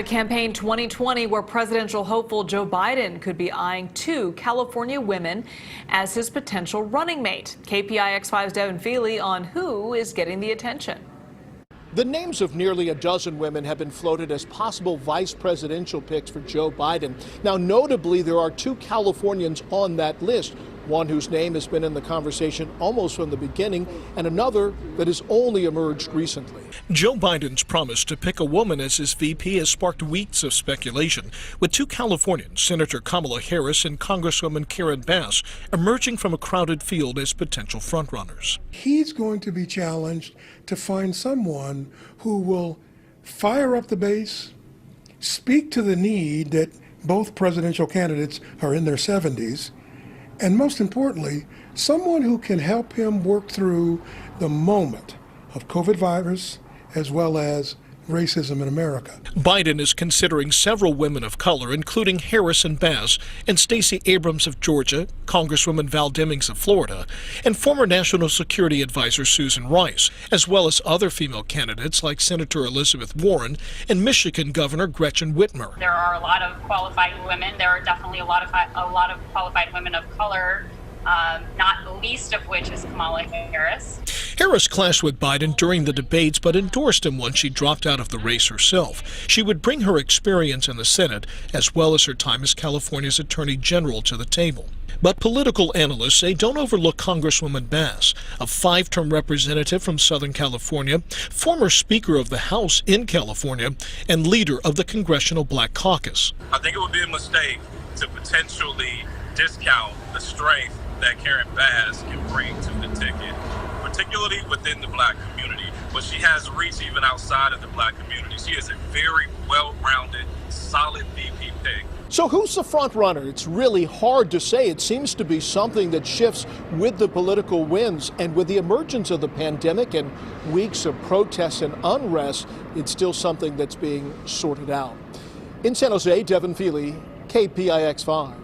to Campaign 2020, where presidential hopeful Joe Biden could be eyeing two California women as his potential running mate. KPIX5's Devin Feely on who is getting the attention. The names of nearly a dozen women have been floated as possible vice presidential picks for Joe Biden. Now, notably, there are two Californians on that list, one whose name has been in the conversation almost from the beginning, and another that has only emerged recently. Joe Biden's promise to pick a woman as his VP has sparked weeks of speculation, with two Californians, Senator Kamala Harris and Congresswoman Karen Bass, emerging from a crowded field as potential frontrunners. He's going to be challenged to find someone who will fire up the base, speak to the need that both presidential candidates are in their 70s, and most importantly, someone who can help him work through the moment of COVID virus as well as racism in America. Biden is considering several women of color, including Harris and Bass, and Stacey Abrams of Georgia, Congresswoman Val Demings of Florida, and former National Security Advisor Susan Rice, as well as other female candidates like Senator Elizabeth Warren and Michigan Governor Gretchen Whitmer. There are a lot of qualified women. There are definitely a lot of qualified women of color, not the least of which is Kamala Harris. Harris clashed with Biden during the debates, but endorsed him once she dropped out of the race herself. She would bring her experience in the Senate, as well as her time as California's Attorney General, to the table. But political analysts say don't overlook Congresswoman Bass, a five-term representative from Southern California, former Speaker of the House in California, and leader of the Congressional Black Caucus. I think it would be a mistake to potentially discount the strength that Karen Bass can bring to the ticket, particularly within the black community, but she has reach even outside of the black community. She is a very well-rounded, solid VP pick. So who's the front runner? It's really hard to say. It seems to be something that shifts with the political winds, and with the emergence of the pandemic and weeks of protests and unrest, it's still something that's being sorted out. In San Jose, Devin Feely, KPIX5.